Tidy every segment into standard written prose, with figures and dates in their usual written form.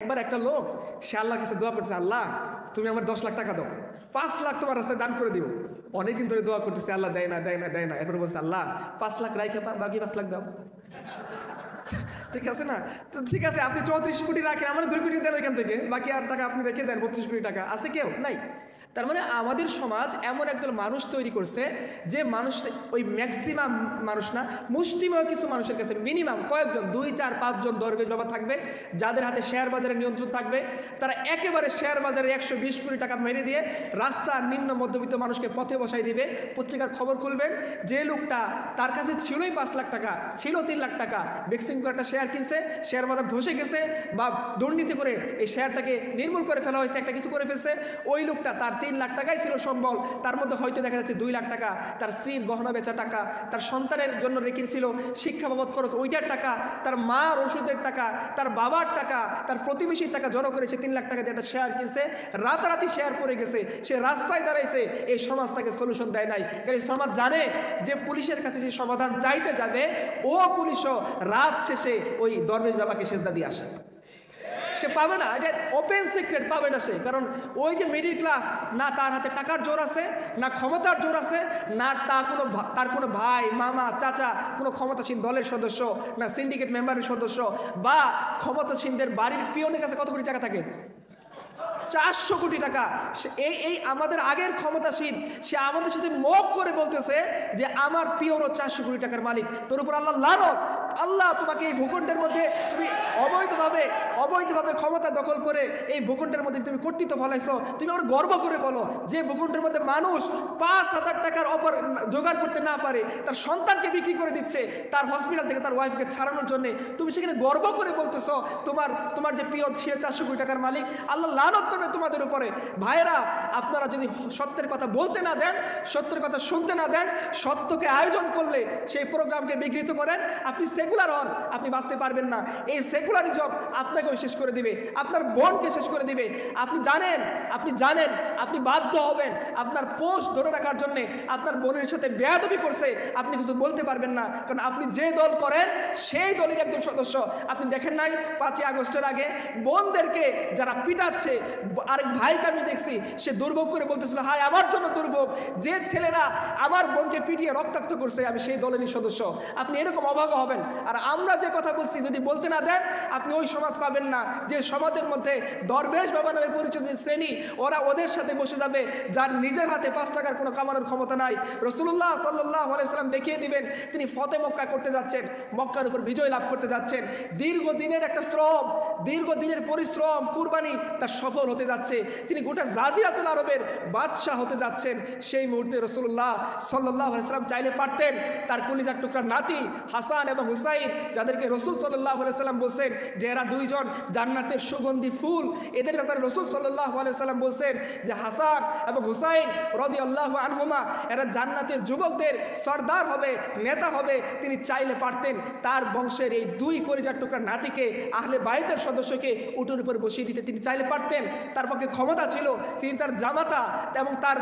একবার একটা লোক সে আল্লাহর কাছে দোয়া করতেছে, আল্লাহ তুমি আমার 10 লাখ টাকা দাও, 5 লাখ তোমার রাস্তায় দান করে দিব। অনেকদিন ধরে দোয়া করতেছে, আল্লাহ দেয় না দেয় না দেয় না। এরপরে বলছে, আল্লাহ 5 লাখ রাইখে বাকি 5 লাখ দাও। ঠিক আছে না? তো ঠিক আছে, আপনি 34 কোটি রাখেন, আমার 2 কোটি দেন ওইখান থেকে, বাকি আর টাকা আপনি রেখে দেন। 32 কোটি টাকা আছে কেউ নাই। তার মানে আমাদের সমাজ এমন একদল মানুষ তৈরি করছে যে মানুষ, ওই ম্যাক্সিমাম মানুষ না, মুষ্টিমেয় কিছু মানুষের কাছে মিনিমাম কয়েকজন 2, 4, 5 জন দরবেশ বাবা থাকবে, যাদের হাতে শেয়ার বাজারের নিয়ন্ত্রণ থাকবে। তারা একেবারে শেয়ার বাজারে 120 কোটি টাকা মেরে দিয়ে রাস্তার নিম্ন মধ্যবিত্ত মানুষকে পথে বসাই দিবে। পত্রিকার খবর খুলবেন, যে লোকটা তার কাছে ছিলই 5 লাখ টাকা, ছিল 3 লাখ টাকা, বেক্সিং করে একটা শেয়ার কিনছে, শেয়ার বাজার ধসে গেছে বা দুর্নীতি করে এই শেয়ারটাকে নির্মূল করে ফেলা হয়েছে, একটা কিছু করে ফেলছে। ওই লোকটা, তার 3 লাখ টাকাই ছিল সম্বল, তার মধ্যে হয়তো দেখা যাচ্ছে 2 লাখ টাকা তার স্ত্রীর গহনা বেচা টাকা, তার সন্তানের জন্য রেখেছিল শিক্ষা বাবদ খরচ ওইটার টাকা, তার মার ওষুধের টাকা, তার বাবার টাকা, তার প্রতিবেশীর টাকা জড়ো করে সে 3 লাখ টাকা দিয়ে একটা শেয়ার কিনছে। রাতারাতি শেয়ার পড়ে গেছে, সে রাস্তায় দাঁড়াইছে। এই সমাজ তাকে সলিউশন দেয় নাই, কারণ এই সমাজ জানে যে পুলিশের কাছে সে সমাধান চাইতে যাবে, ও পুলিশও রাত শেষে ওই দরবেশ বাবাকে সেজদা দিয়ে আসে। সে পাবে না, এটা ওপেন সিক্রেট, পাবে না সে। কারণ ওই যে মিডিল ক্লাস, না তার হাতে টাকার জোর আছে, না ক্ষমতার জোর আছে, না তার কোনো ভাই মামা চাচা কোনো ক্ষমতাসীন দলের সদস্য, না সিন্ডিকেট মেম্বারের সদস্য, বা ক্ষমতাসীনদের বাড়ির পিয়নের কাছে কত কোটি টাকা থাকে? 400 কোটি টাকা। এই আমাদের আগের ক্ষমতাসীন, সে আমাদের সাথে মুখ করে বলতেছে যে আমার পিওরও 400 কোটি টাকার মালিক। তোর উপর আল্লাহ লানত, আল্লাহ তোমাকে এই ভূখণ্ডের মধ্যে তুমি অবৈধভাবে ক্ষমতা দখল করে এই ভূখণ্ডের মধ্যে তুমি কর্তৃত্ব ফলাইছো। তুমি আমার গর্ব করে বলো, যে ভূখণ্ডের মধ্যে মানুষ 5,000 টাকার অপর জোগাড় করতে না পারে, তার সন্তানকে বিক্রি করে দিচ্ছে তার হসপিটাল থেকে তার ওয়াইফকে ছাড়ানোর জন্য, তুমি সেখানে গর্ব করে বলতেছো তোমার যে পিওর সে 400 কোটি টাকার মালিক। আল্লাহ লানত করবে তোমাদের উপরে। ভাইয়েরা, আপনারা যদি সত্যের কথা বলতে না দেন, সত্যের কথা শুনতে না দেন, সত্যকে আয়োজন করলে সেই প্রোগ্রামকে বিকৃত করেন, আপনি সেকুলার হন, আপনি বাঁচতে পারবেন না। এই সেকুলারিজম আপনাকেও শেষ করে দিবে, আপনার বোনকে শেষ করে দিবে। আপনি জানেন আপনি বাধ্য হবেন আপনার পোস্ট ধরে রাখার জন্যে। আপনার বোনের সাথে বেয়াদবি করছে, আপনি কিছু বলতে পারবেন না, কারণ আপনি যে দল করেন সেই দলের একজন সদস্য। আপনি দেখেন নাই 5ই আগস্টের আগে বোনদেরকে যারা পিটাচ্ছে, আরেক ভাইকে আমি দেখছি, সে দুর্ভোগ করে বলতেছিল, হায় আমার জন্য দুর্ভোগ, যে ছেলেরা আমার বোনকে পিটিয়ে রক্তাক্ত করছে আমি সেই দলেরই সদস্য। আপনি এরকম অভাগা হবেন। আর আমরা যে কথা বলছি যদি বলতে না দেন, আপনি ওই সমাজ পাবেন না যে সমাজের মধ্যে দরবেশ বাবা নামে পরিচিত শ্রেণী, ওরা ওদের সাথে বসে যাবে যার নিজের হাতে 5 টাকার কোনো কামানোর ক্ষমতা নাই। রাসূলুল্লাহ সাল্লাল্লাহু আলাইহি সাল্লাম দেখিয়ে দিবেন, তিনি ফতেহ মক্কা করতে যাচ্ছেন, মক্কার উপর বিজয় লাভ করতে যাচ্ছেন। দীর্ঘদিনের একটা শ্রম, দীর্ঘদিনের পরিশ্রম, কুরবানি তার সফল হতে যাচ্ছে। তিনি গোটা জাজিরাতুল আরবের বাদশাহ হতে যাচ্ছেন। সেই মুহূর্তে রাসূলুল্লাহ সাল্লাল্লাহু আলাইহি সাল্লাম চাইলে পারতেন তার কলিজার টুকরা নাতি হাসান এবং হুসাইন, যাদেরকে রাসূল সাল্লাল্লাহু আলাইহি সাল্লাম বলছেন যে এরা 2 জন জান্নাতের সুগন্ধি ফুল, এদের ব্যাপারে রাসূল সাল্লাল্লাহু আলাইহি সাল্লাম বলছেন যে হাসান এবং হুসাইন রাদিয়াল্লাহু আনহুমা এরা জান্নাতের যুবকদের সরদার হবে, নেতা হবে। তিনি চাইলে পারতেন তার বংশের এই 2 কলিজার টুকরা নাতিকে, আহলে বাইতের সদস্যকে উটের উপর বসিয়ে দিতে তিনি চাইলে পারতেন। তার পক্ষে ক্ষমতা ছিল। তিনি তার জামাতা এবং তার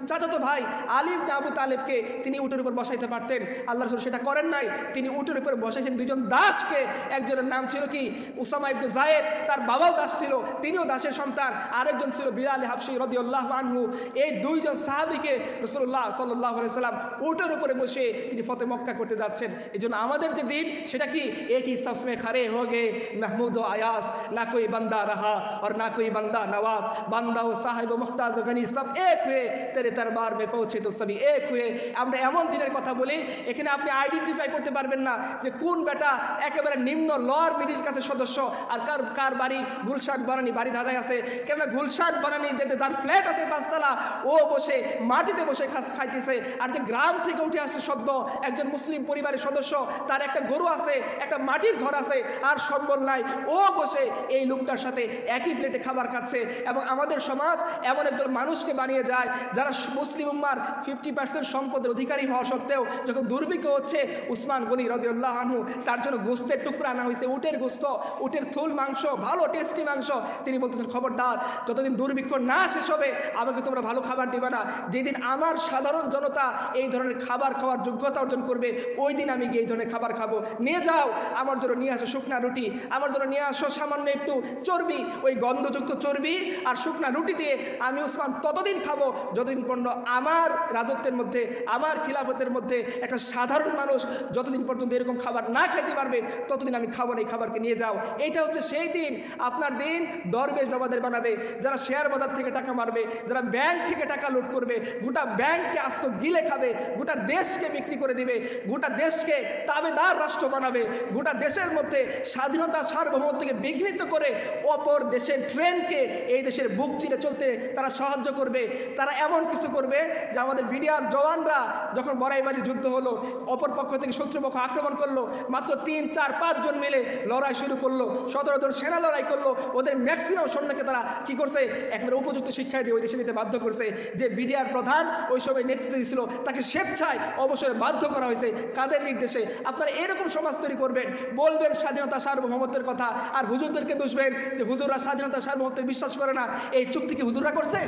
চাচাতো ভাই আলী ইবনে আবু তালেবকে তিনি উটের উপর বসাইতে পারতেন। আল্লাহ রাসূল সেটা করেন নাই। তিনি উটের উপর বসাইছেন 2 জন দাসকে। একজনের নাম ছিল কি উসামা ইবনে যায়েদ, তার বাবাও দাস ছিল, তিনিও দাসের সন্তান। আরেকজন ছিল বিলাল হাবশী রাদিয়াল্লাহু আনহু। এই 2 জন সাহাবীকে রাসূলুল্লাহ সাল্লাল্লাহু আলাইহি সাল্লাম উটের উপরে বসে তিনি ফতেহ মক্কা করতে যাচ্ছেন। এজন্য আমাদের যে দিন সেটা কি, এক হি সফ মে খড়ে হো গে মাহমুদ ও আয়াস, না কোই বান্দা রহা और ना कोई बंदा नवाज, बंदा ও সাহেব মুহতাজ গনি সব এক হয়ে তেরে দরবার মে পৌঁছে তো সবই এক হয়ে। আমরা এমন দিনের কথা বলি, এখানে আপনি আইডেন্টিফাই করতে পারবেন না যে কোন বেটা একেবারে নিম্ন লোয়ার মিডিল ক্লাসের সদস্য আর কার বাড়ি গুলশান বানানি বাড়ি ধাঁধায় আছে। কেননা গুলশান বানানি যেতে যার ফ্ল্যাট আছে 5 তলা, ও বসে মাটিতে বসে খাইতেছে। আর যে গ্রাম থেকে উঠে আসছে সদ্য একজন মুসলিম পরিবারের সদস্য, তার একটা গরু আছে, একটা মাটির ঘর আছে, আর সম্বল নাই, ও বসে এই লোকটার সাথে একই প্লেটে খাবার খাচ্ছে। এবং আমাদের সমাজ এমন একজন মানুষকে বানিয়ে যায় যারা মুসলিম উম্মার 50% সম্পদের অধিকারী হওয়া সত্ত্বেও যখন দুর্ভিক্ষ হচ্ছে, উসমান গনি রাদিয়াল্লাহু রাদিয়াল্লাহু আনহু, তার জন্য গোস্তের টুকরা আনা হয়েছে, উটের গোস্ত, উটের থুল মাংস, ভালো টেস্টি মাংস। তিনি বলতেছেন, খবরদার, যতদিন দুর্ভিক্ষ না শেষ হবে আমাকে তোমরা ভালো খাবার দিবে না। যেদিন আমার সাধারণ জনতা এই ধরনের খাবার খাওয়ার যোগ্যতা অর্জন করবে, ওই দিন আমি গিয়ে এই ধরনের খাবার খাবো। নিয়ে যাও, আমার জন্য নিয়ে আসো শুকনা রুটি, আমার জন্য নিয়ে আসো সামান্য একটু চর্বি, ওই গন্ধযুক্ত চর্বি আর শুকনা রুটি দিয়ে আমি ওসমান ততদিন খাবো যতদিন পর্যন্ত আমার রাজত্বের মধ্যে, আমার খিলাফতের মধ্যে একটা সাধারণ মানুষ যতদিন পর্যন্ত এরকম খাবার না খাইতে পারবে ততদিন আমি খাবো না। এই খাবারকে নিয়ে যাও। এইটা হচ্ছে সেই দিন। আপনার দিন দরবেশ বাবাদের বানাবে, যারা শেয়ার বাজার থেকে টাকা মারবে, যারা ব্যাংক থেকে টাকা লুট করবে, গোটা ব্যাংককে আস্ত গিলে খাবে, গোটা দেশকে বিক্রি করে দিবে, গোটা দেশকে তাবেদার রাষ্ট্র বানাবে, গোটা দেশের মধ্যে স্বাধীনতা সার্বভৌমত্বকে বিঘ্নিত করে অপর দেশের ট্রেনকে এই দেশের বুক চিরে চলতে তারা সাহায্য করবে। তারা এমন কিছু করবে যে আমাদের বিডিআর জওয়ানরা যখন বড়াইবাড়ি যুদ্ধ হলো, অপর পক্ষ থেকে শত্রুপক্ষ আক্রমণ করলো, মাত্র 3, 4, 5 জন মিলে লড়াই শুরু করলো, 17 জন সেনা লড়াই করলো। ওদের ম্যাক্সিমাম সৈন্যকে তারা কি করছে, একবারে উপযুক্ত শিক্ষা দিয়ে ওই দেশে যেতে বাধ্য করছে। যে বিডিআর প্রধান ওই সময় নেতৃত্ব দিয়েছিল তাকে স্বেচ্ছায় অবশ্যই বাধ্য করা হয়েছে। কাদের নির্দেশে? আপনারা এরকম সমাজ তৈরি করবেন, বলবেন স্বাধীনতা সার্বভৌমত্বের কথা, আর হুজুরদেরকে দোষবেন যে হুজুররা স্বাধীনতা সার্বভৌমত্বে বিশ্বাস করে না। এই চুক্তি কি হুজুররা করছে?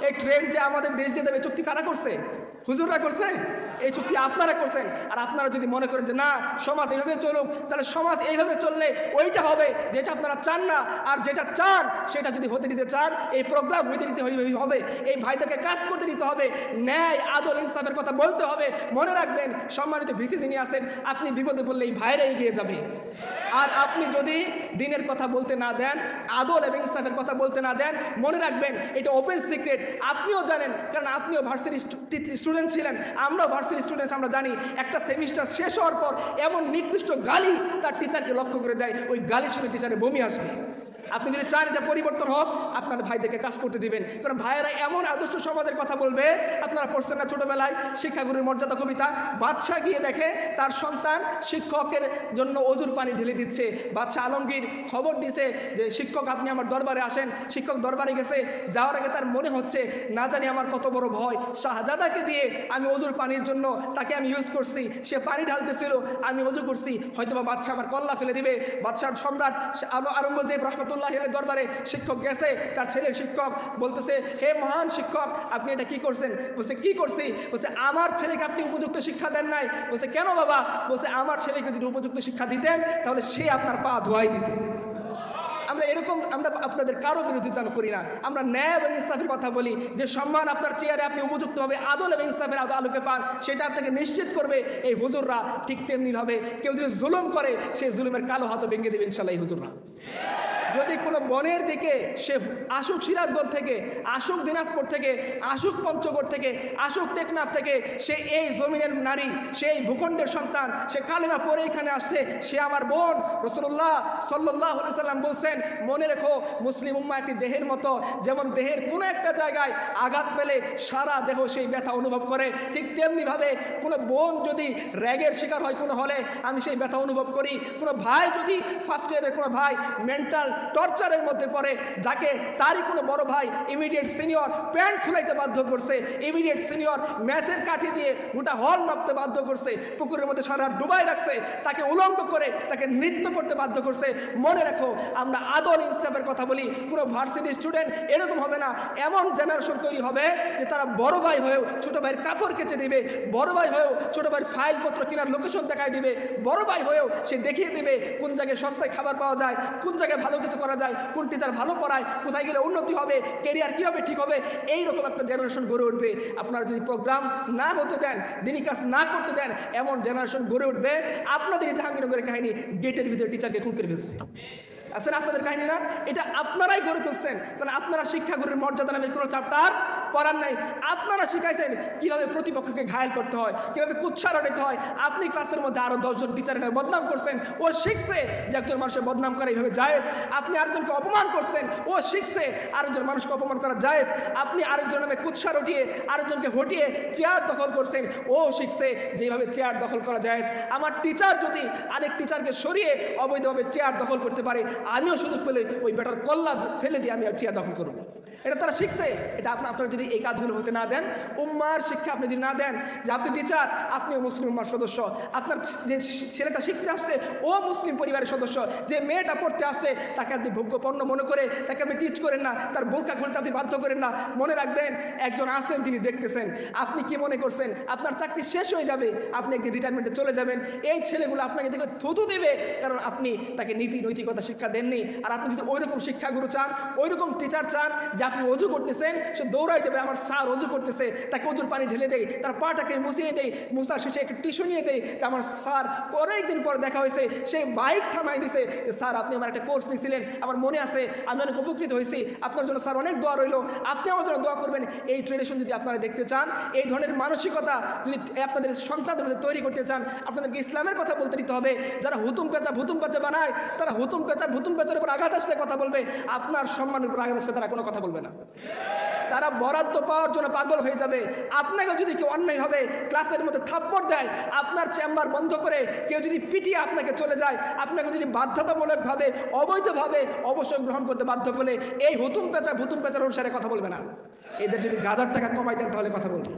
এই ট্রেন যে আমাদের দেশ দিয়ে যাবে চুক্তি কারা করছে? হুজুররা করছে? এই চুক্তি আপনারা করছেন। আর আপনারা যদি মনে করেন যে না সমাজ এইভাবে চলুক, তাহলে সমাজ এইভাবে চললে ওইটা হবে যেটা আপনারা চান না। আর যেটা চান সেটা যদি হতে দিতে চান, এই প্রোগ্রাম হইতে দিতে হবে, এই ভাইদেরকে কাজ করতে দিতে হবে, ন্যায় আদল ইনসাফের কথা বলতে হবে। মনে রাখবেন, সম্মানিত ভিসি যিনি আছেন, আপনি বিপদে পড়লে এই ভাইরা এগিয়ে যাবে। আর আপনি যদি দিনের কথা বলতে না দেন, আদল এবং ইনসাফের কথা বলতে না দেন, মনে রাখবেন এটা ওপেন সিক্রেট। আপনিও জানেন, কারণ আপনিও ভার্সিটি স্টুডেন্ট ছিলেন, আমরাও ভার্সিটি স্টুডেন্টস। আমরা জানি একটা সেমিস্টার শেষ হওয়ার পর এমন নিকৃষ্ট গালি তার টিচারকে লক্ষ্য করে দেয়, ওই গালি শুনে টিচারে বমি আসবে। আপনি যদি চান এটা পরিবর্তন হোক, আপনার ভাইদেরকে কাজ করতে দিবেন। কারণ ভাইয়েরা এমন আদর্শ সমাজের কথা বলবে। আপনারা পড়ছেন না ছোটবেলায় শিক্ষাগুরুর মর্যাদা কবিতা? বাদশাহ গিয়ে দেখে তার সন্তান শিক্ষকের জন্য অজুর পানি ঢেলে দিচ্ছে। বাদশাহ আলমগীর খবর দিয়েছে যে শিক্ষক আপনি আমার দরবারে আসেন। শিক্ষক দরবারে গেছে, যাওয়ার আগে তার মনে হচ্ছে না জানি আমার কত বড় ভয়, শাহজাদাকে দিয়ে আমি অজুর পানির জন্য তাকে আমি ইউজ করছি, সে পানি ঢালতেছিল, আমি অজু করছি, হয়তোবা বাদশাহ আমার কল্লা ফেলে দিবে। বাদশাহ সম্রাট আওরঙ্গজেব রহমতুল্লাহ দরবারে শিক্ষক গেছে, তার ছেলের শিক্ষক বলতেছে, হে মহান শিক্ষক আপনি এটা কি করছেন? বলছে কি করছি? বলছে আমার ছেলেকে আপনি উপযুক্ত শিক্ষা দেন নাই। বলছে কেন বাবা? বলছে আমার ছেলেকে যদি উপযুক্ত শিক্ষা দিতেন তাহলে সে আপনার পা ধোয়াই দিত। আমরা এরকম, আমরা আপনাদের কারো বিরোধিতা করি না, আমরা ন্যায় এবং ইনসাফের কথা বলি। যে সম্মান আপনার চেয়ারে আপনি উপযুক্তভাবে আদল এবং ইনসাফের আলোকে পান, সেটা আপনাকে নিশ্চিত করবে এই হুজুররা। ঠিক তেমনিভাবে কেউ যদি জুলুম করে, সেই জুলুমের কালো হাতও ভেঙে দেবে ইনশাল্লাহ এই হুজুররা। যদি কোনো বনের দিকে সে আসুক সিরাজগঞ্জ থেকে, আসুক দিনাজপুর থেকে, আসুক পঞ্চগড় থেকে, আসুক টেকনাফ থেকে, সে এই জমিনের নারী, সেই ভূখণ্ডের সন্তান, সে কালেমা পরে এখানে আসছে, সে আমার বোন। রাসূলুল্লাহ সাল্লাল্লাহু আলাইহি সাল্লাম বলছেন, মনে রেখো মুসলিম উম্মাহ একটি দেহের মতো, যেমন দেহের কোনো একটা জায়গায় আঘাত পেলে সারা দেহ সেই ব্যথা অনুভব করে, ঠিক তেমনিভাবে কোনো বোন যদি র্যাগের শিকার হয় কোনো হলে, আমি সেই ব্যথা অনুভব করি। কোনো ভাই যদি ফার্স্ট ইয়ারের কোনো ভাই মেন্টাল টর্চারের মধ্যে পড়ে, যাকে তারই কোনো বড় ভাই ইমিডিয়েট সিনিয়র প্যান্ট খুলাইতে বাধ্য করছে, ইমিডিয়েট সিনিয়র ম্যাচের কাঠি দিয়ে গোটা হল মাপতে বাধ্য করছে, পুকুরের মধ্যে সারা ডুবাই রাখছে, তাকে উলঙ্গ করে তাকে নৃত্য করতে বাধ্য করছে, মনে রাখো আমরা আদল ইনসাফের কথা বলি। কোনো ভার্সিটি স্টুডেন্ট এরকম হবে না, এমন জেনারেশন তৈরি হবে যে তারা বড় ভাই হয়েও ছোট ভাইয়ের কাপড় কেচে দিবে, বড় ভাই হয়েও ছোট ভাইয়ের ফাইলপত্র কেনার লোকেশন দেখায় দিবে, বড় ভাই হয়েও সে দেখিয়ে দিবে কোন জায়গায় সস্তায় খাবার পাওয়া যায়, কোন জায়গায় ভালো কিছু করা যায়, কোন টিচার ভালো পড়ায়, কোথায় গেলে উন্নতি হবে, কেরিয়ার কীভাবে ঠিক হবে। এইরকম একটা জেনারেশন গড়ে উঠবে। আপনারা যদি প্রোগ্রাম না হতে দেন, দিনী কাজ না করতে দেন, এমন জেনারেশন গড়ে উঠবে। আপনাদের এই জাহাঙ্গীরনগরের কাহিনী, গেটের ভিতরে টিচারকে খুন করে ফেলছে, আসলে আপনাদের কাহিনী না, এটা আপনারাই গড়ে তুলছেন। কারণ আপনারা শিক্ষাগুরুর মর্যাদা নামের কোনো চ্যাপ্টার পড়ার নাই। আপনারা শিখাইছেন কিভাবে প্রতিপক্ষকে ঘায়েল করতে হয়, কিভাবে কুৎসা রটাইতে হয়। আপনি ক্লাসের মধ্যে আরো 10 জন টিচারের বদনাম করছেন, ও শিখছে যে একজন মানুষের বদনাম করা এইভাবে জায়েজ। আপনি আরেকজনকে অপমান করছেন, ও শিখছে আরেকজন মানুষকে অপমান করা জায়েজ। আপনি আরেকজন নামে কুৎসা রটিয়ে আরেকজনকে হটিয়ে চেয়ার দখল করছেন, ও শিখছে যেভাবে চেয়ার দখল করা জায়েজ। আমার টিচার যদি আরেক টিচারকে সরিয়ে অবৈধভাবে চেয়ার দখল করতে পারে, আমিও সুযোগ পেলে ওই বেটার কল্লা ফেলে দিয়ে আমি চেয়ার দখল করবো। এটা তারা শিখছে। এটা আপনারা যদি এই কাজগুলো হতে না দেন, উম্মার শিক্ষা আপনি যদি না দেন যে আপনি টিচার, আপনিও মুসলিম উম্মার সদস্য, আপনার যে ছেলেটা শিখতে আসছে ও মুসলিম পরিবারের সদস্য, যে মেয়েটা পড়তে আসছে তাকে আপনি ভোগ্যপণ্য মনে করে তাকে আপনি টিচ করেন না, তার বোরকা খুলতে আপনি বাধ্য করেন না। মনে রাখবেন, একজন আছেন তিনি দেখতেছেন। আপনি কি মনে করছেন আপনার চাকরি শেষ হয়ে যাবে, আপনি একদিন রিটায়ারমেন্টে চলে যাবেন, এই ছেলেগুলো আপনাকে দেখলে থুতু দিবে, কারণ আপনি তাকে নীতি নৈতিকতা শিক্ষা দেননি। আর আপনি যদি ওই রকম শিক্ষাগুরু চান, ওই রকম টিচার চান যে আপনি অজু করতেছেন, সে দৌড়াই যাবে, আমার স্যার অজু করতেছে, তাকে অজুর পানি ঢেলে দেয়, তার পাটাকে মুছিয়ে দেয়, মুছার শেষে একটা টিস্যু নিয়ে দেয় যে আমার স্যার অনেকদিন পর দেখা হয়েছে, সে বাইক থামাই দিছে, স্যার আপনি আমার একটা কোর্স নিয়েছিলেন, আমার মনে আছে, আমি অনেক উপকৃত হয়েছি, আপনার জন্য স্যার অনেক দোয়া রইল, আপনি আমার জন্য দোয়া করবেন। এই ট্রেডিশন যদি আপনারা দেখতে চান, এই ধরনের মানসিকতা যদি আপনাদের সন্তানদের মধ্যে তৈরি করতে চান, আপনাদেরকে ইসলামের কথা বলতে দিতে হবে। যারা হুতুম পেঁচা ভুতুম পেঁচা বানায়, তারা হুতুম পেঁচার উপর আঘাত আসলে কথা বলবে, আপনার সম্মানের উপর আঘাত আসলে তারা কোনো কথা বলবে না। তারা বরাদ্দ পাওয়ার জন্য পাগল হয়ে যাবে। আপনাকে যদি কেউ অন্যায়ভাবে ক্লাসের মধ্যে থাপ্পড় দেয়, আপনার চেম্বার বন্ধ করে কেউ যদি পিটিয়ে আপনাকে চলে যায়, আপনাকে যদি বাধ্যতামূলকভাবে অবৈধভাবে অবসর গ্রহণ করতে বাধ্য করলে, এই হুতুম পেঁচার অনুসারে কথা বলবে না। এদের যদি 1000 টাকা কমাই দেন তাহলে কথা বলবে।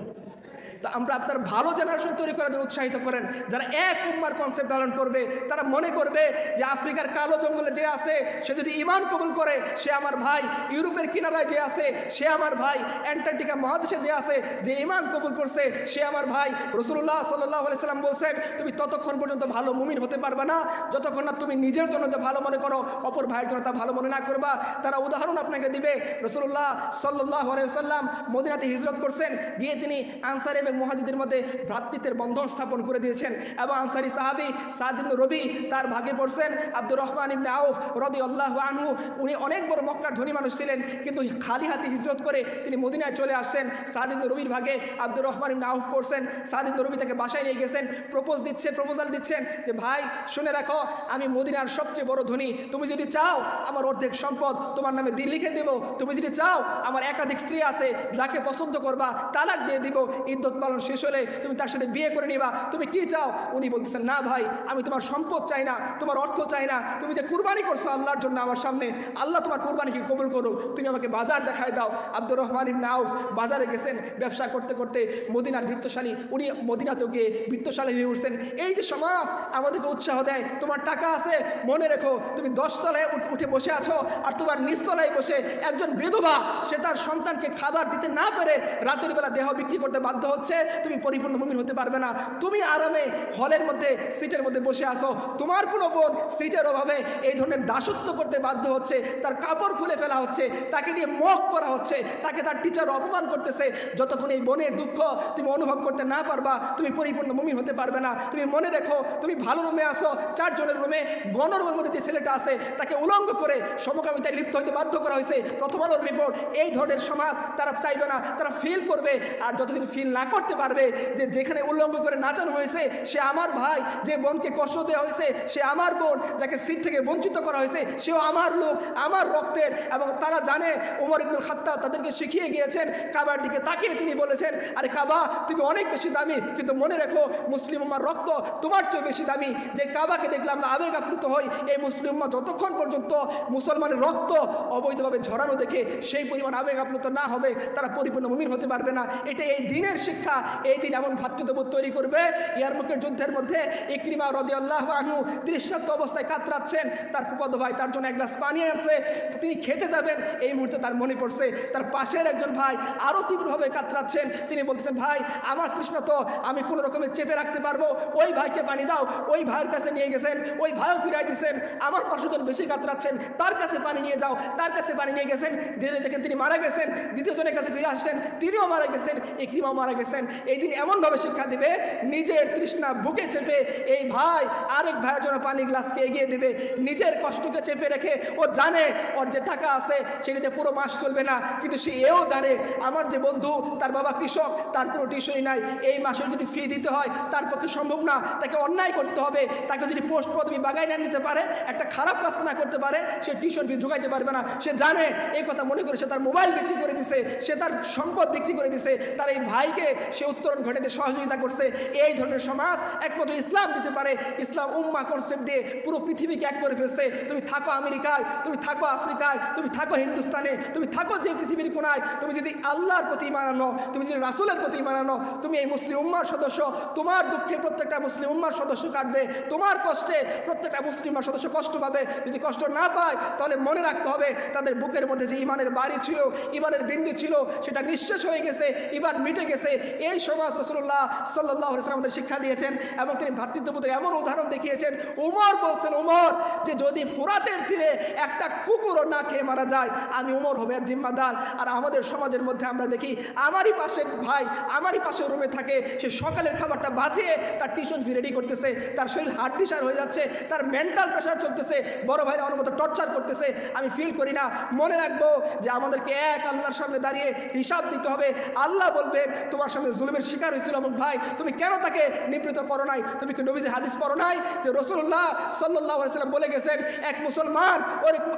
তো আমরা আপনার ভালো জেনারেশন তৈরি করার জন্য উৎসাহিত করেন, যারা এক উম্মার কনসেপ্ট পালন করবে, তারা মনে করবে যে আফ্রিকার কালো জঙ্গলে যে আছে সে যদি ঈমান কবুল করে সে আমার ভাই, ইউরোপের কিনারায় যে আছে সে আমার ভাই, অ্যান্টার্কটিকা মহাদেশে যে আছে যে ঈমান কবুল করছে সে আমার ভাই। রাসূলুল্লাহ সাল্লাল্লাহু আলাইহি সাল্লাম বলছেন, তুমি ততক্ষণ পর্যন্ত ভালো মুমিন হতে পারবে না যতক্ষণ না তুমি নিজের জন্য যে ভালো মনে করো অপর ভাইয়ের জন্য তা ভালো মনে না করবা। তারা উদাহরণ আপনাকে দিবে। রাসূলুল্লাহ সাল্লাল্লাহু আলাইহি সাল্লাম মদিনাতে হিজরত করছেন, গিয়ে তিনি আনসার এবং মুহাজিরদের মধ্যে ভ্রাতৃত্বের বন্ধন স্থাপন করে দিয়েছেন, এবং আনসারি সাহাবী সাদ ইবনে রবি তার ভাগে পড়ছেন আব্দুর রহমান ইবনে আউফ রাদিয়াল্লাহু আনহু। উনি অনেক বড় মক্কার ধনী মানুষ ছিলেন, কিন্তু খালি হাতে হিজরত করে তিনি মদিনায় চলে আসছেন। সাদ ইবনে রবির ভাগে আব্দুর রহমান ইবনে আউফ পড়ছেন। সাদ ইবনে রবি তাকে বাসায় নিয়ে গেছেন, প্রপোজাল দিচ্ছেন যে ভাই শুনে রাখো, আমি মদিনার সবচেয়ে বড় ধনী, তুমি যদি চাও আমার অর্ধেক সম্পদ তোমার নামে দিল লিখে দেব, তুমি যদি চাও আমার একাধিক স্ত্রী আছে যাকে পছন্দ করবা তালাক দিয়ে দিব, ইদ্যত পালন শেষ হলে তুমি তার সাথে বিয়ে করে নিবা, তুমি কি চাও? উনি বলতেছেন না ভাই, আমি তোমার সম্পদ চাই না, তোমার অর্থ চাই না, তুমি যে কুরবানি করছো আল্লাহর জন্য আমার সামনে, আল্লাহ তোমার কুরবানিকে কবুল করো, তুমি আমাকে বাজার দেখায় দাও। আব্দুর রহমান ইবনে আউফ বাজারে গেছেন, ব্যবসা করতে করতে মদিনার বৃত্তশালী, উনি মদিনাতেও গিয়ে বৃত্তশালী হয়ে উঠছেন। এই যে সমাজ আমাদেরকে উৎসাহ দেয়, তোমার টাকা আছে মনে রেখো, তুমি 10 তলায় উঠে বসে আছো আর তোমার নিচতলায় বসে একজন বিধবা সে তার সন্তানকে খাবার দিতে না পেরে রাতের বেলা দেহ বিক্রি করতে বাধ্য হচ্ছে, তুমি পরিপূর্ণ মুমিন হতে পারবে না। তুমি আরামে হলের মধ্যে সিটের মধ্যে বসে আসো, তোমার কোনো বোন সিটের অভাবে এই ধরনের দাসত্ব করতে বাধ্য হচ্ছে, তার কাপড় খুলে ফেলা হচ্ছে, তাকে দিয়ে মক করা হচ্ছে, তাকে তার টিচার অপমান করতেছে। যতক্ষণ এই বোনের দুঃখ তুমি অনুভব করতে না পারবা, তুমি পরিপূর্ণ মুমিন হতে পারবে না। তুমি মনে রেখো, তুমি ভালো রুমে আসো, 4 জনের রুমে গণরুমের মধ্যে যে ছেলেটা আছে তাকে উলঙ্গ করে সমকামিতায় লিপ্ত হতে বাধ্য করা হয়েছে। প্রথম আলোর রিপোর্ট। এই ধরনের সমাজ তারা চাইবে না, তারা ফিল করবে। আর যতদিন ফিল না করতে পারবে যে যেখানে উল্লঙ্ঘ করে নাচানো হয়েছে সে আমার ভাই, যে বোনকে কষ্ট দেওয়া হয়েছে সে আমার বোন, যাকে সিট থেকে বঞ্চিত করা হয়েছে সেও আমার লোক, আমার রক্তের। এবং তারা জানে ওমর ইবনুল খাত্তাব তাদেরকে শিখিয়ে গিয়েছেন, কাবার দিকে তাকিয়ে তিনি বলেছেন, আরে কাবা তুমি অনেক বেশি দামি, কিন্তু মনে রেখো মুসলিম উম্মার রক্ত তোমার চেয়ে বেশি দামি। যে কাবাকে দেখলে আমরা আবেগ আপ্লুত হই, এই মুসলিম উম্মাহ যতক্ষণ পর্যন্ত মুসলমানের রক্ত অবৈধভাবে ঝরানো দেখে সেই পরিমাণ আবেগ আপ্লুত না হবে তারা পরিপূর্ণ মুমিন হতে পারবে না। এটা এই দিনের শিক্ষা। এই দিন এমন ভ্রাতৃত্ববোধ তৈরি করবে। ইয়ারমুকের যুদ্ধের মধ্যে ইকরিমা রাদিয়াল্লাহু আনহু তৃষ্ণার্ত অবস্থায় কাতরাচ্ছেন, তার ফুফাতো ভাই তার জন্য এক গ্লাস পানি আনছে, তিনি খেতে যাবেন, এই মুহূর্তে তার মনে পড়ছে তার পাশের একজন ভাই আরো তীব্রভাবে কাতরাচ্ছেন। তিনি বলতেছেন, ভাই আমার তৃষ্ণা তো আমি কোনো রকমের চেপে রাখতে পারবো, ওই ভাইকে পানি দাও। ওই ভাইয়ের কাছে নিয়ে গেছেন, ওই ভাইও ফিরাই দিয়েছেন। আমার পাশেজন বেশি কাতরাচ্ছেন, তার কাছে পানি নিয়ে যাও, তার কাছে পানি নিয়ে গেছেন, জেনে দেখেন তিনি মারা গেছেন। দ্বিতীয়জনের কাছে ফিরে আসছেন, তিনিও মারা গেছেন, ইকরিমাও মারা গেছেন। এই দিন এমনভাবে শিক্ষা দিবে, নিজের তৃষ্ণা বুকে চেপে এই ভাই আরেক ভাইয়ের জন্য পানি গ্লাসকে এগিয়ে দিবে, নিজের কষ্টকে চেপে রেখে ও জানে ওর যে টাকা আছে সেটাতে পুরো মাস চলবে না, কিন্তু সে এও জানে আমার যে বন্ধু তার বাবা কৃষক, তার কোনো টিউশনই নাই, এই মাসে যদি ফি দিতে হয় তার পক্ষে সম্ভব না, তাকে অন্যায় করতে হবে। তাকে যদি পোস্ট পদবি বাগায় না নিতে পারে, একটা খারাপ কাজ না করতে পারে, সে টিউশন ফি জোগাইতে পারবে না। সে জানে, এই কথা মনে করে সে তার মোবাইল বিক্রি করে দিছে, সে তার সম্পদ বিক্রি করে দিছে, তার এই ভাইকে সে উত্তরণ ঘটাতে সহযোগিতা করছে। এই ধরনের সমাজ একমাত্র ইসলাম দিতে পারে। ইসলাম উম্মাহ কনসেপ্ট দিয়ে পুরো পৃথিবীকে এক করে ফেলছে। তুমি থাকো আমেরিকায়, তুমি থাকো আফ্রিকায়, তুমি থাকো হিন্দুস্তানে, তুমি থাকো যে পৃথিবীর কোনায়, তুমি যদি আল্লাহর প্রতি ঈমান আনো, তুমি যদি রাসূলের প্রতি ঈমান আনো, তুমি এই মুসলিম উম্মাহর সদস্য। তোমার দুঃখে প্রত্যেকটা মুসলিম উম্মাহর সদস্য কাটবে, তোমার কষ্টে প্রত্যেকটা মুসলিম উম্মাহর সদস্য কষ্ট পাবে। যদি কষ্ট না পায় তাহলে মনে রাখতে হবে তাদের বুকের মধ্যে যে ঈমানের বাড়ি ছিল, ঈমানের বিন্দু ছিল, সেটা নিঃশেষ হয়ে গেছে, ঈমান মিটে গেছে। এই সমাজ রাসূলুল্লাহ সাল্লাল্লাহু আলাইহি ওয়াসাল্লাম আমাদের শিক্ষা দিয়েছেন এবং তিনি ভ্রাতৃত্ববোধের এমন উদাহরণ দেখিয়েছেন। ওমর বলছেন, ওমর যে যদি ফোরাতের তীরে একটা কুকুরও না খেয়ে মারা যায়, আমি ওমর হবে জিম্মাদার। আর আমাদের সমাজের মধ্যে আমরা দেখি আমারই পাশের ভাই আমারই পাশের রুমে থাকে, সে সকালের খাবারটা বাঁচিয়ে তার টিউশন ফি রেডি করতেছে, তার শরীর হার্টডিসার হয়ে যাচ্ছে, তার মেন্টাল প্রেশার চলতেছে, বড় ভাইরা অনুমত টর্চার করতেছে। আমি ফিল করি না। মনে রাখবো যে আমাদেরকে এক আল্লাহর সামনে দাঁড়িয়ে হিসাব দিতে হবে। আল্লাহ বলবেন তোমার সামনে জুলুমের শিকার হয়েছিল অমুক ভাই, তুমি কেন তাকে নিবৃত করো নাই? তুমি কি নবীজি হাদিস পড়ো নাই যে রাসূলুল্লাহ সাল্লাল্লাহু আলাইহি ওয়াসাল্লাম বলে গেছেন এক মুসলমান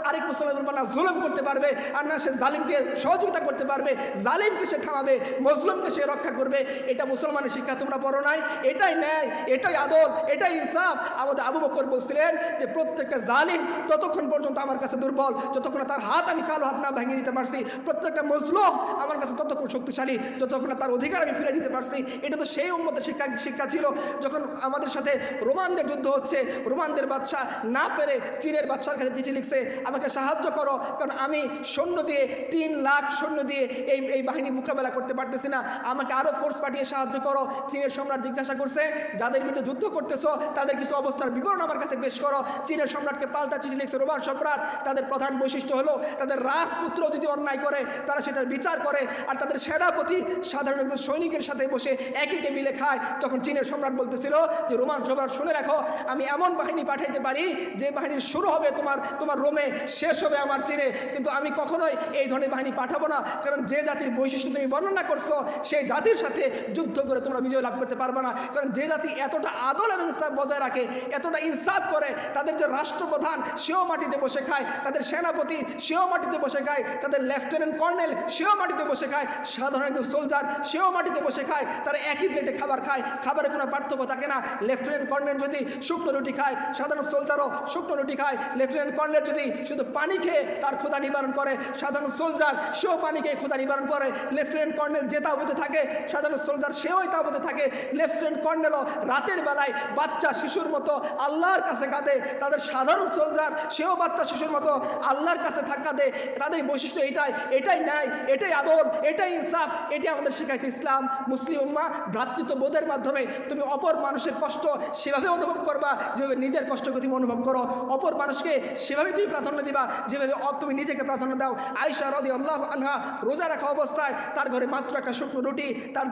আরেক মুসলমানের উপর না জুলুম করতে পারবে, আর না সে জালিমকে সহযোগিতা করতে পারবে, জালিমকে সে থামাবে, মজলুমকে সে রক্ষা করবে। এটা মুসলমানের শিক্ষা তোমরা পড়ো নাই? এটাই ন্যায়, এটাই আদল, এটাই ইনসাফ। আমাদের আবু বকর বলছিলেন যে প্রত্যেকটা জালিম ততক্ষণ পর্যন্ত আমার কাছে দুর্বল যতক্ষণ তার হাত আমি কালো হাত না ভেঙে দিতে পারছি, প্রত্যেকটা মজলুম আমার কাছে ততক্ষণ শক্তিশালী যতক্ষণ তার অধিকার আমি ফিরে দিতে পারছি। এটা তো সেই উম্মতের শিক্ষা ছিল। যখন আমাদের সাথে রোমানদের যুদ্ধ হচ্ছে, রোমানদের বাদশা না পেরে চীনের বাদশার কাছে চিঠি লিখছে, আমাকে সাহায্য করো, কারণ আমি সৈন্য দিয়ে 3 লাখ সৈন্য দিয়ে এই বাহিনী মোকাবেলা করতে পারতেছি না, আমাকে আরো ফোর্স পাঠিয়ে সাহায্য করো। চীনের সম্রাট জিজ্ঞাসা করছে যাদের বিরুদ্ধে যুদ্ধ করতেছো তাদের কিছু অবস্থার বিবরণ আমার কাছে পেশ করো। চীনের সম্রাটকে পাল্টা চিঠি লিখছে রোমান সম্রাট। তাদের প্রধান বৈশিষ্ট্য হলো তাদের রাজপুত্র যদি অন্যায় করে তারা সেটার বিচার করে, আর তাদের সেনাপতি সাধারণ একজন সৈনিকের সাথে বসে একই টেবিলে খায়। তখন চীনের সম্রাট বলতেছিল যে রোমান সম্রাট শুনে রাখো, আমি এমন বাহিনী পাঠাইতে পারি যে বাহিনী শুরু হবে তোমার রোমে, শেষ হবে আমার চীনে, কিন্তু আমি কখনোই এই ধরনের বাহিনী পাঠাবো না, কারণ যে জাতির বৈশিষ্ট্য তুমি বর্ণনা করছো সেই জাতির সাথে যুদ্ধ করে তোমরা বিজয় লাভ করতে পারবে না। কারণ যে জাতি এতটা আদল এবং ইনসাফ বজায় রাখে, এতটা ইনসাফ করে, তাদের যে রাষ্ট্রপ্রধান সেও মাটিতে বসে খায়, তাদের সেনাপতি সেও মাটিতে বসে খায়, তাদের লেফটেন্যান্ট কর্নেল সেও মাটিতে বসে খায়, সাধারণ একজন সোলজার সেও মাটিতে বসে খায়, তারা একই প্লেটে খাবার খায়, খাবারে কোনো পার্থক্য থাকে না। লেফটেন্যান্ট কর্নেল যদি শুকনো রুটি খায়, সাধারণ সোলজারও শুকনো রুটি খায়। লেফটেন্যান্ট কর্নেল যদি শুধু পানি খেয়ে তার ক্ষুধা নিবারণ করে, সাধারণ সোলজার সেও পানি খেয়ে ক্ষুধা নিবারণ করে। লেফটেন্যান্ট কর্নেল যে তাঁবুতে থাকে, সাধারণ সোলজার সেও তাঁবুতে থাকে। লেফটেন্যান্ট কর্নেলও রাতের বেলায় বাচ্চা শিশুর মতো আল্লাহর কাছে কাঁদে, তাদের সাধারণ সোলজার সেও বাচ্চা শিশুর মতো আল্লাহর কাছে কাঁদে। তাদের বৈশিষ্ট্য এটাই ন্যায়, এটাই আদল, এটাই ইনসাফ, এটাই আমাদের শিখাইছে ইসলাম। মুসলিম উম্মাহ ভ্রাতৃত্ববোধের মাধ্যমে তুমি অপর মানুষের কষ্ট সেভাবে অনুভব করবা যেভাবে নিজের কষ্টকে তুমি অনুভব করো, অপর মানুষকে সেভাবে তুমি প্রাধান্য দিবা যেভাবে তুমি নিজেকে প্রাধান্য দাও। আয়েশা রাদিয়াল্লাহু আনহা রোজা রাখা অবস্থায় তার ঘরে মাত্র একটা শুকনো রুটি, তার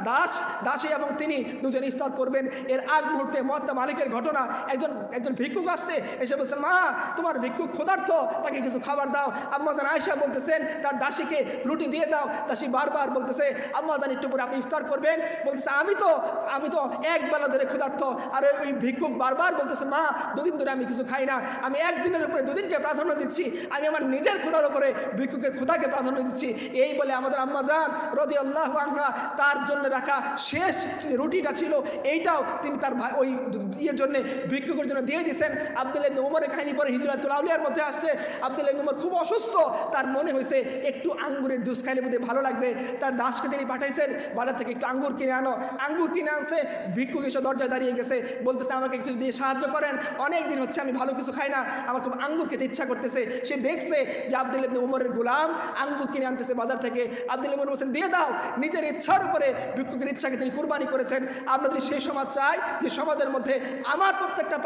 দাসী এবং তিনি দুজন ইফতার করবেন। এর আগ মুহূর্তে মুয়াত্তা মালিকের ঘটনা, একজন ভিক্ষুক আসছে, এসে বলছে মা তোমার ভিক্ষুক ক্ষুধার্ত, তাকে কিছু খাবার দাও। আম্মাজান আয়েশা বলতেছেন তার দাসীকে রুটি দিয়ে দাও। দাসী বারবার বলতেছে আম্মাজান একটু পরে আপনি ইফতার করবেন। বলতেছে আমি তো এক বেলা ধরে ক্ষুধার্ত। আর ওই ভিক্ষুক বারবার বলতেছে মা 2 দিন ধরে আমি কিছু খাই না, আমি একদিনের উপরে 2 দিনকে প্রাধান্য দিচ্ছি, আমি আমার নিজের ক্ষুধার উপরে ভিক্ষুকের ক্ষুধাকে প্রাধান্য দিচ্ছি। এই বলে আমাদের আম্মাজান রাদিয়াল্লাহু আনহা তার জন্য রাখা শেষ রুটিটা ছিল এইটাও তিনি তার ভাই ওই ইয়ের জন্য ভিক্ষুকের জন্য দিয়ে দিয়েছেন। আব্দুল্লাহ ইবনে উমরের কাহিনী পরে হিজরাতুল আউলিয়ার মধ্যে আসছে। আব্দুল্লাহ ইবনে উমর খুব অসুস্থ, তার মনে হয়েছে একটু আঙ্গুরের জুস খাইলে বোধহয় ভালো লাগবে। তার দাসকে তিনি পাঠাইছেন বাজার থেকে একটু আঙ্গুর কিনে আনো। আঙ্গুর কিনে আনছে, ভিক্ষুক এসে দরজায় দাঁড়িয়ে গেছে, বলতেছে আমাকে কিছু দিয়ে সাহায্য করেন, অনেক দিন হচ্ছে আমি ভালো কিছু খাই না, আমার খুব আঙ্গুর খেতে ইচ্ছা করতেছে। সে দেখছে যে আব্দুল্লাহ ইবনে উমরের গোলাম আঙ্গুর কিনে আনতেছে বাজার থেকে। আব্দুল্লাহ ইবনে উমর বলছেন দিয়ে দাও, নিজের ইচ্ছার উপরে ভিক্ষুকের ইচ্ছাকে তিনি কুরবানি করেছেন। আমরা যদি সেই সমাজ চাই যে সমাজের মধ্যে আমার প্রত্যেকটা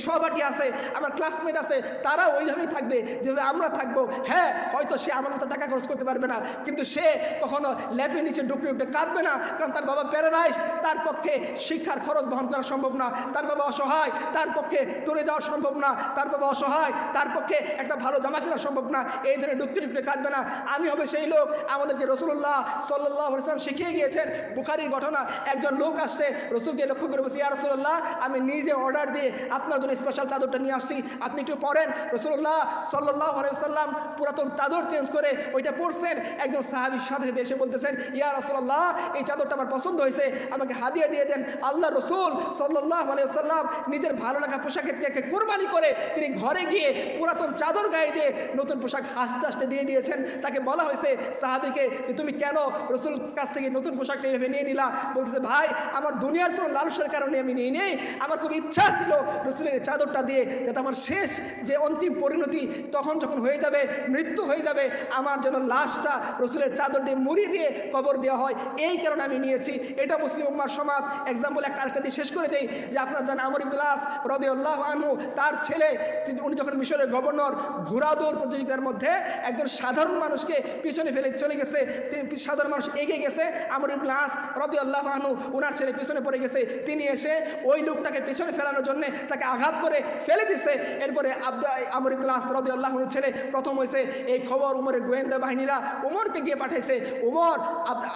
সহপাঠী আছে, আমার ক্লাসমেট আছে, তারা ওইভাবেই থাকবে যেভাবে আমরা থাকবো। হ্যাঁ হয়তো সে আমার মতো টাকা খরচ করতে পারবে না, কিন্তু সে কখনো ল্যাপের নিচে ডুকরে উঠে কাঁদবে না, কারণ তার বাবা প্যারালাইজড, তার পক্ষে শিক্ষার খরচ বহন করা সম্ভব না, তার বাবা অসহায়, তার পক্ষে ট্যুরে যাওয়া সম্ভব না, তার বাবা অসহায়, তার পক্ষে একটা ভালো জামা কেনা সম্ভব না, এই ধরনের ডুকরে উঠে কাঁদবে না। আমি হবে সেই লোক। আমাদেরকে রাসূলুল্লাহ সাল্লাল্লাহু আলাইহি ওয়াসাল্লাম শিখিয়ে গিয়েছেন। বুখারীর ঘটনা, একজন লোক আসছে রসুলকে লক্ষ্য করে বলছে ইয়া রাসূলুল্লাহ আমি নিজে অর্ডার দিয়ে আপনার জন্য স্পেশাল চাদরটা নিয়ে আসছি, আপনি একটু পরেন। রাসূলুল্লাহ সাল্লাল্লাহু আলাইহি ওয়াসাল্লাম পুরাতন চাদর চেঞ্জ করে ওইটা পরছেন। একজন সাহাবীর সাথে সাথে এসে বলতেছেন ইয়া রাসূলুল্লাহ এই চাদরটা আমার পছন্দ হয়েছে, আমাকে হাদিয়া দিয়ে দেন। আল্লাহ রসুল সাল্লাল্লাহু আলাইহি ওয়াসাল্লাম নিজের ভালো লাগা পোশাকের থেকে কোরবানি করে তিনি ঘরে গিয়ে পুরাতন চাদর গায়ে দিয়ে নতুন পোশাক হাসতে হাসতে দিয়ে দিয়েছেন। তাকে বলা হয়েছে সাহাবীকে যে তুমি কেন রসুল কাছ থেকে নতুন পোশাকটা এভাবে নিয়ে নিলা? বলতেছে ভাই আমার দুনিয়ার কোনো লালসার কারণে আমি নিয়ে নেই, আমার খুব ইচ্ছা ছিল রসুলের চাদরটা দিয়ে যাতে আমার শেষ যে অন্তিম পরিণতি তখন যখন হয়ে যাবে, মৃত্যু হয়ে যাবে, আমার যেন লাশটা রসুলের চাদর দিয়ে মুড়ি দিয়ে কবর দেওয়া হয়, এই কারণে আমি নিয়েছি। এটা মুসলিম উম্মার সমাজ। এক্সাম্পল আরেকটা দিয়ে শেষ করে দেই যে আপনারা জানেন আমর ইবনুল আস রাদিয়াল্লাহু আনহু তার ছেলে উনি যখন মিশরের গভর্নর ঘোড়া দৌড় প্রতিযোগিতার মধ্যে একজন সাধারণ মানুষকে পিছনে ফেলে চলে গেছে, সাধারণ মানুষ এগিয়ে গেছে, আমর ইবনুল আস রাদিয়াল্লাহু আনহু ওনার ছেলে পিছনে পড়ে গেছে, তিনি এসে ওই লোকটাকে পিছনে ফেলানোর জন্য তাকে আঘাত করে ফেলে দিছে। এরপরে আমর ইবনুল আস রাদিয়াল্লাহু আনহুর ছেলে প্রথম হয়েছে, এই খবর উমরের গোয়েন্দা বাহিনীরা উমরকে গিয়ে পাঠাইছে। উমর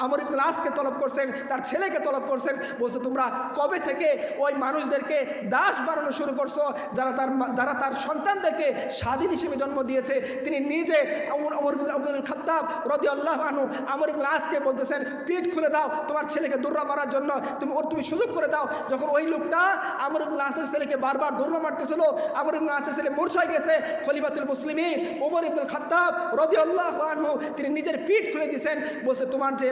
আমর ইবনুল আসকে তলব করছেন, তার ছেলেকে তলব করছেন, বলছে তোমরা কবে থেকে ওই মানুষদেরকে দাস বানানো শুরু করছো যারা তার সন্তানদেরকে স্বাধীন হিসেবে জন্ম দিয়েছে। তিনি নিজে ওমর ইবনুল খাত্তাব রাদিয়াল্লাহু আনহু আমর ইবনুল আসকে বলতেছেন পিঠ খুলে দাও তোমার ছেলেকে দৌড়া মারার জন্য, তুমি সুযোগ করে দাও। যখন ওই লোকটা আমর ইবনুল আসের ছেলেকে বারবার দৌড়া মারতেছিল, আমর ইবনুল আসের ছেলে মূর্ছায় গেছে, খলিফাতুল মুসলিমিন ওমর ইবনুল খাত্তাব রাদিয়াল্লাহু আনহু তিনি নিজের পিঠ খুলে দিয়েছেন, বলছে তোমার যে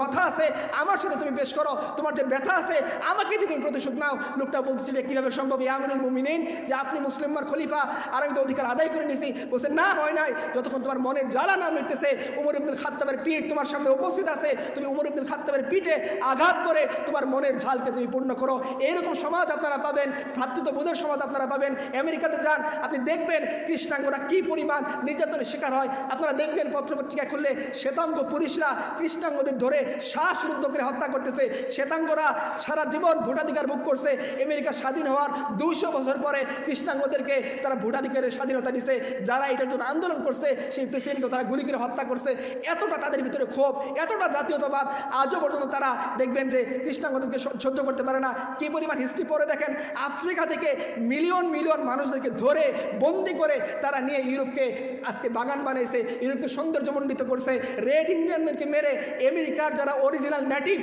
কথা আছে আমার সাথে তুমি পেশ করো, তোমার যে ব্যথা আছে আমাকে দিয়ে তুমি প্রতিশোধ নাও। লোকটা বলতেছিল কিভাবে সম্ভব ইয়া আমিরুল মুমিনিন যে আপনি মুসলিমদের খলিফা আর আমি তো অধিকার আদায় করে নিয়েছি। বলছে না হয় নাই, যতক্ষণ তোমার মনের জ্বালা না মিটতেছে ওমর ইবনুল খাত্তাবের পিঠ তোমার সামনে উপস্থিত আছে, তুমি ওমর ইবনুল খাত্তাবের পিঠে আঘাত করে তোমার মনের ঝালকে তুমি পূর্ণ করো। এইরকম সমাজ আপনারা পাবেন, ভ্রাতৃত্ববোধের সমাজ আপনারা পাবেন। আমেরিকাতে যান আপনি দেখবেন কৃষ্ণাঙ্গরা কি পরিমাণ নির্যাতনের শিকার হয়। আপনারা দেখবেন পত্রপত্রিকা খুললে শ্বেতাঙ্গ পুলিশরা কৃষ্ণাঙ্গদের ধরে শ্বাসরুদ্ধ করে হত্যা করতেছে। শ্বেতাঙ্গরা সারা জীবন ভোটাধিকার ভোগ করছে। আমেরিকা স্বাধীন হওয়ার 200 বছর পরে কৃষ্ণাঙ্গদেরকে তারা ভোটাধিকারের স্বাধীনতা দিছে। যারা এটার জন্য আন্দোলন করছে সেই প্রেসিডেন্টকে তারা গুলি করে হত্যা করছে। এতটা তাদের ভিতরে ক্ষোভ, এতটা জাতীয়তাবাদ, আজও পর্যন্ত তারা দেখবেন যে কৃষ্ণাঙ্গদেরকে সহ্য করতে পারে না। কি পরিমাণ হিস্ট্রি পরে দেখেন, আফ্রিকা থেকে মিলিয়ন মিলিয়ন মানুষদেরকে ধরে বন্দি করে তারা নিয়ে ইউরোপকে আজকে বাগান বানাইছে, ইউরোপকে সৌন্দর্যমণ্ডিত করছে। রেড ইন্ডিয়ানদেরকে মেরে আমেরিকার যারা অরিজিনাল নেটিভ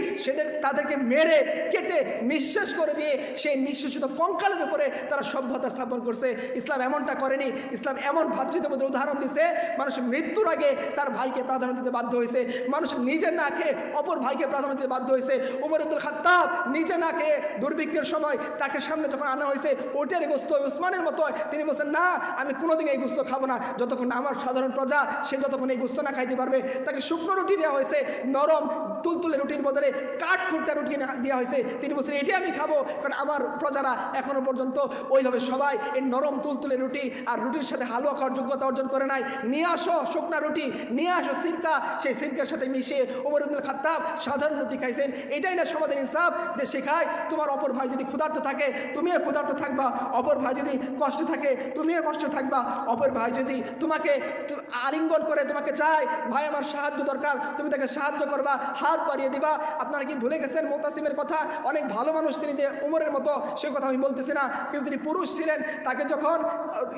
তাদেরকে মেরে কেটে নিঃশেষ করে দিয়ে সেই নিঃশেষিত কঙ্কালের উপরে তারা সভ্যতা স্থাপন করছে। ইসলাম এমনটা করেনি। ইসলাম এমন ভ্রাতৃত্ববোধের উদাহরণ দিছে, মানুষ মৃত্যুর আগে তার ভাইকে প্রাধান্য দিতে বাধ্য হয়েছে, মানুষ নিজে না খেয়ে অপর ভাইকে প্রাধান্য দিতে বাধ্য হয়েছে। ওমর ইবনুল খাত্তাব নিজে না খেয়ে দুর্ভিক্ষের সময় তাকে সামনে যখন আনা হয়েছে ওটের গোস্ত উসমানের মতো, তিনি বলছেন না আমি কোনোদিন এই গোস্ত খাবো না যতক্ষণ আমার সাধারণ প্রজা সে যতক্ষণ এই গোস্ত না খাইতে পারবে। তাকে শুকনো রুটি দেওয়া হয়েছে, নরম তুলতুলে রুটির বদলে কাঠ খুঁটটা রুটি দেওয়া হয়েছে। তিনি বলছেন এটি আমি খাবো, কারণ আমার প্রজারা এখনো পর্যন্ত ওইভাবে সবাই এই নরম তুলতুলে রুটি আর রুটির সাথে হালুয়া খাওয়ার যোগ্যতা অর্জন করে নাই। নিয়ে আসো শুকনা রুটি, নিয়ে আসো সিরকা, সেই সিরকার সাথে মিশিয়ে ওমর ইবনুল খাত্তাব সাধারণ রুটি খাইছেন। এটাই না সমাজের ইনসাফ যে শেখায় তোমার অপর ভাই যদি ক্ষুধার্ত থাকে তুমিও ক্ষুধার্ত থাকবা, অপর ভাই যদি কষ্টে থাকে তুমিও কষ্ট থাকবা, অপর ভাই যদি তোমাকে আলিঙ্গন করে তোমাকে চায় ভাই আমার সাহায্য দরকার তুমি তাকে সাহায্য করবা, হাত বাড়িয়ে দিবা। আপনারা কি ভুলে গেছেন মুতাসিমের কথা? অনেক ভালো মানুষ তিনি, যে উমরের মতো সে কথা আমি বলতেছি না, কিন্তু তিনি পুরুষ ছিলেন। তাকে যখন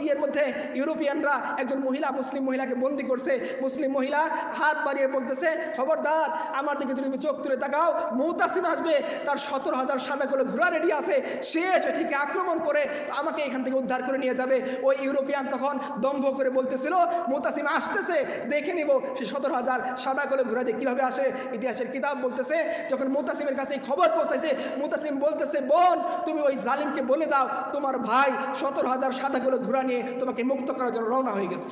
ইয়ের মধ্যে ইউরোপিয়ানরা একজন মহিলা মুসলিম মহিলাকে বন্দি করছে, মুসলিম মহিলা হাত বাড়িয়ে বলতেছে খবরদার আমার দিকে যদি তুমি চোখ তুলে তাকাও মুতাসিম আসবে, তার 17,000 সাদা করে ঘোড়া রেডি আছে, সে এসে ঠিক আক্রমণ করে আমাকে এখান থেকে উদ্ধার করে নিয়ে যাবে। ওই ইউরোপিয়ান তখন দম্ভ করে বলতেছিল মুতাসিম আসতেছে দেখে নিব সে 17,000 সাদা করে ঘোড়া দিয়ে কীভাবে আসে। ইতিহাসের কিতাব বলতেছে যখন মুতাসিমের কাছে খবর পৌঁছাইছে মুতাসিম বলতেছে বোন তুমি ওই জালিমকে বলে দাও তোমার ভাই 17,000 সাদা করে ঘোড়া নিয়ে তোমাকে মুক্ত করার জন্য রওনা হয়ে গেছে।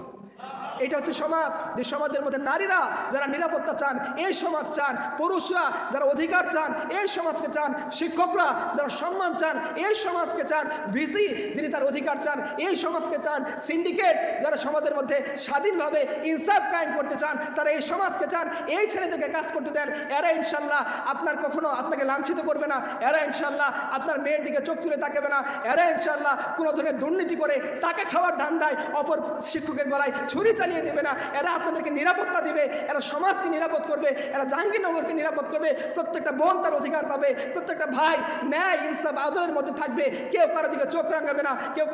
এটা হচ্ছে সমাজ, যে সমাজের মধ্যে নারীরা যারা নিরাপত্তা চান এই সমাজ চান, পুরুষরা যারা অধিকার চান এই সমাজকে চান, শিক্ষকরা যারা সম্মান চান এই সমাজকে চান, ভিসি যিনি তার অধিকার চান এই সমাজকে চান, সিন্ডিকেট যারা সমাজের মধ্যে স্বাধীনভাবে ইনসাফ কায়েম করতে চান তারা এই সমাজকে চান। এই ছেলেদেরকে কাজ করতে দেন, এরা ইনশাল্লাহ আপনার কখনো আপনাকে লাঞ্ছিত করবে না, এরা ইনশাল্লাহ আপনার মেয়ের দিকে চোখ তুলে তাকাবে না, এরা ইনশাল্লাহ কোনো ধরনের দুর্নীতি করে টাকা খাওয়ার ধান্দায় অপর শিক্ষকের গলায় ছুরি চালিয়ে চালিয়ে দেবে না, এরা আপনাদেরকে নিরাপত্তা দেবে, এরা সমাজকে নিরাপদ করবে, এরা জাহাঙ্গীরনগরকে নিরাপদ করবে। প্রত্যেকটা বোন তার অধিকার পাবে, প্রত্যেকটা ভাই ন্যায় ইনসাফ আদরের মধ্যে থাকবে, কেউ কারো দিকে চোখ রাঙাবে না, কেউ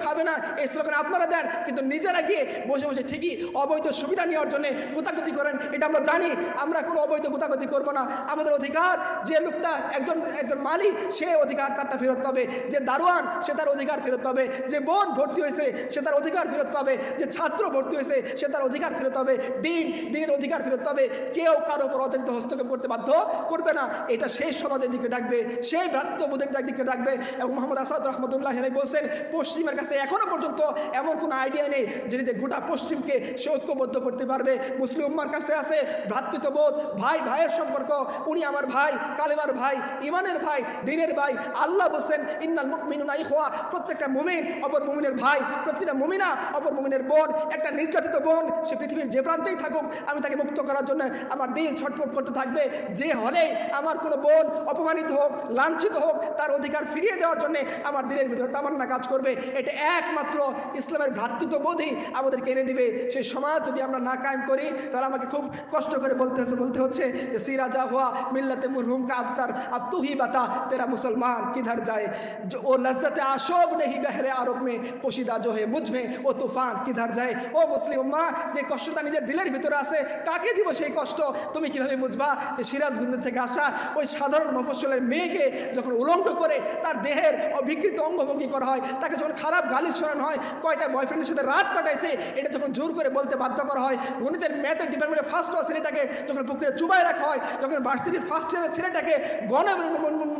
খাবে না। এই স্লোগান আপনারা দেন, কিন্তু নিজেরা গিয়ে বসে বসে ঠিকই অবৈধ সুবিধা নেওয়ার জন্য গোতাগতি করেন। এটা আমরা জানি, আমরা কোনো অবৈধ গোতাগতি করবো না। আমাদের অধিকার, যে লোকটা একজন মালিক সে অধিকার তারটা ফেরত পাবে, যে দারোয়ান সে তার অধিকার ফেরত পাবে, যে বোন ভর্তি হয়েছে সে তার অধিকার ফেরত পাবে, যে ছাত্র ভর্তি হয়েছে সে তার অধিকার ফেরত পাবে, দিনের অধিকার ফেরত পাবে। কেউ কারো উপর অযাচিত হস্তক্ষেপ করতে বাধ্য করবে না। এটা সেই সমাজের দিকে ডাকবে, সেই ভ্রাতৃত্ববোধের দিকে ডাকবে। এবং মোহাম্মদ আসাদ রহমতুল্লাহ বলছেন, পশ্চিমের কাছে এখনো পর্যন্ত এমন কোনো আইডিয়া নেই যেটিতে গোটা পশ্চিমকে সে ঐক্যবদ্ধ করতে পারবে। মুসলিম উম্মার কাছে আছে ভ্রাতৃত্ববোধ, ভাই ভাইয়ের সম্পর্ক। উনি আমার ভাই, কালেমার ভাই, ইমানের ভাই, দিনের ভাই। আল্লাহ বলছেন ইন্নাল মুমিনুনা ইখওয়া, প্রত্যেকটা মুমিন অপর মুমিনের ভাই, প্রত্যেকটা মুমিনা অপর মুমিনের বোন। একটা নির্যাতিত বোন সে পৃথিবীর যে প্রান্তেই থাকুক, আমি তাকে মুক্ত করার জন্য আমার দিল ছটফট করতে থাকবে। যে হলেই আমার কোনো বোন অপমানিত হোক, লাঞ্ছিত হোক, তার অধিকার ফিরিয়ে দেওয়ার জন্য আমার দিলের ভিতরে তামান্না কাজ করবে। এটা একমাত্র ইসলামের ভ্রাতৃত্ববোধই আমাদেরকে এনে দিবে। সেই সমাজ যদি আমরা না কায়েম করি, তাহলে আমাকে খুব কষ্ট করে বলতে হচ্ছে যে সিরা যা হুয়া মিল্লাতে মুরহুম কা আফতার, अब तू ही बता तेरा मुसलमान किधर जाए, जो ओ लज्जत आशोब नहीं बहरे आरोप में पोशीदा जो है मुझ में ओ तूफान किधर जाए। ও মুসলিম উম্মাহ, যে কষ্টটা নিজের দিলের ভিতরে আছে, কাকে দিব সেই কষ্ট? তুমি কিভাবে বুঝবা যে সিরাজগঞ্জ থেকে আসা ওই সাধারণ মফস্বলের মেয়েকে যখন উলঙ্গ করে তার দেহের বিকৃত অঙ্গভঙ্গি করা হয়, তাকে যখন খারাপ গালি শোনানো হয়, কয়টা বয়ফ্রেন্ডের সাথে রাত কাটাইছে এটা যখন জোর করে বলতে বাধ্য করা হয়, গণিতের ম্যাথের ডিপার্টমেন্টে ফার্স্ট হওয়া ছেলেটাকে যখন পুকুরে চুবাই রাখা হয়, যখন ভার্সিটির ফার্স্ট ইয়ারের ছেলেটাকে গণের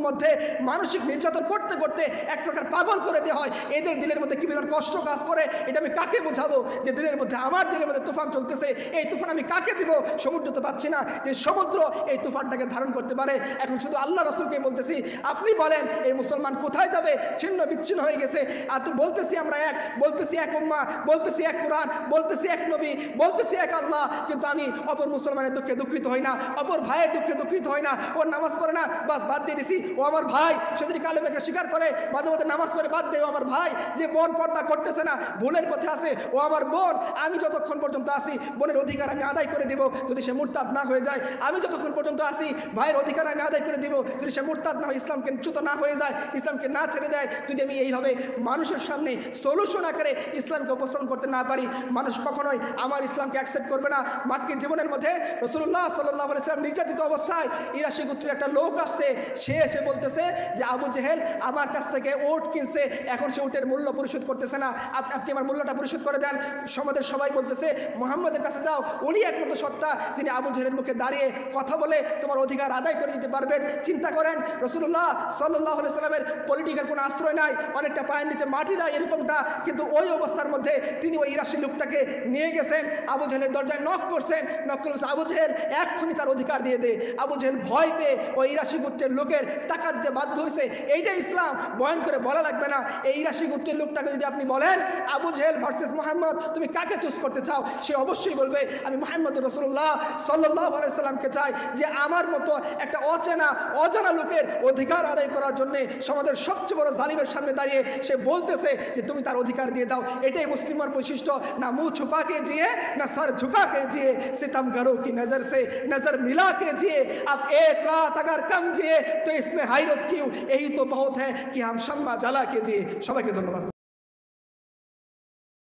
মধ্যে মানসিক নির্যাতন করতে করতে এক প্রকার পাগল করে দেওয়া হয়, এদের দিলের মধ্যে কি পরিমাণ কষ্ট কাজ করে এটা আমি কাকে বোঝাবো? যে দিলের মধ্যে, আমার দিলের মধ্যে তুফান চলতেছে, এই তুফান আমি কাকে দিব? সমুদ্র তো পাচ্ছি না যে সমুদ্র এই তুফানটাকে ধারণ করতে পারে। এখন শুধু আল্লাহ রসুলকে বলতেছি, আপনি বলেন এই মুসলমান কোথায় যাবে? ছিন্ন বিচ্ছিন্ন হয়ে গেছে। আর তো বলতেছি আমরা এক, বলতেছি এক উম্মাহ, বলতেছি এক কোরআন, বলতেছি এক নবী, বলতেছি এক আল্লাহ, কিন্তু আমি অপর মুসলমানের দুঃখে দুঃখিত হই না, অপর ভাইয়ের দুঃখে দুঃখিত হই না। ওর নামাজ পড়ে না, বাস বাদ দিয়ে দিছি, ও আমার ভাই। সে যদি কালেমাকে স্বীকার করে, মাঝে মাঝে নামাজ পড়ে, বাদ দেয়, ও আমার ভাই। যে বোন পর্দা করতেছে না, ভুলের পথে আছে, ও আমার বোন। আমি যতক্ষণ পর্যন্ত আসি বোনের অধিকার আমি আদায় করে দিব যদি সে মুরতাদ না হয়ে যায়। আমি যতক্ষণ পর্যন্ত আসি ভাইয়ের অধিকার আমি আদায় করে দিব যদি সে মুরতাদ না হয়, ইসলামকে চ্যুত না হয়ে যায়, ইসলামকে না ছেড়ে দেয়। যদি আমি এইভাবে মানুষের সামনে সলিউশন আকারে ইসলামকে উপস্থাপন করতে না পারি, মানুষ কখনোই আমার ইসলামকে অ্যাকসেপ্ট করবে না। মাক্কি জীবনের মধ্যে রাসূলুল্লাহ সাল্লাল্লাহু আলাইহি ওয়াসাল্লাম নির্যাতিত অবস্থায় ইরাশি গোত্রের একটা লোক আসছে, সে এসে বলতেছে যে আবু জেহেল আমার কাছ থেকে উট কিনছে, এখন সে উটের মূল্য পরিশোধ করতেছে না, আপনি আমার মূল্যটা পরিশোধ করে দেন। সমাজের সবাই বলতেছে মুহাম্মদের কাছে যাও, উনি একমাত্র সত্তা যিনি আবু জেহেলের মুখে দাঁড়িয়ে কথা বলে তোমার অধিকার আদায় করে দিতে পারবেন। চিন্তা করেন, রাসূলুল্লাহ সাল্লাল্লাহু আলাইহি ওয়াসাল্লামের পলিটিক্যাল কোনো আশ্রয় নাই, অনেকটা পায়ের নিচে মাটি নাই এরকমটা, কিন্তু ওই অবস্থার মধ্যে তিনি ওই ইরাশি লোকটাকে নিয়ে গেছেন, আবু জেহেলের দরজায় নক করছেন, নক করে আবু জেহেল এক্ষুনি তার অধিকার দিয়ে দে। আবু জেহেল ভয় পেয়ে ওই ইরাশি গোত্রের লোকের টাকা দিতে বাধ্য হয়েছে। এইটাই ইসলাম, বয়ান করে বলা লাগবে না। এই ইরাশি গোত্রের লোকটাকে যদি আপনি বলেন আবু জেহেল ভার্সেস মুহাম্মদ, তুমি কাকে চুজ করতে চাও? সে অবশ্যই বলবে আমি মুহাম্মদ রাসূলুল্লাহ সাল্লাল্লাহু আলাইহি ওয়াসাল্লামকে চাই, যে আমার মতো একটা অজানা লোকের অধিকার আদায় করার জন্য সমাজের সবচেয়ে বড় জালিমের সামনে দাঁড়িয়ে সে বলতেছে যে তুমি তার অধিকার দিয়ে দাও। এটাই মুসলিমের বৈশিষ্ট্য, না মুঁহ ছুপা কে জিয়ে, না सर झुका के जिए, सितमगरों की नजर से नजर मिला के जिए। अब एक रात अगर कम जिए तो इसमें हैरत क्यों, यही तो बहुत है कि हम शम्मा जला के जिए। সবাইকে ধন্যবাদ।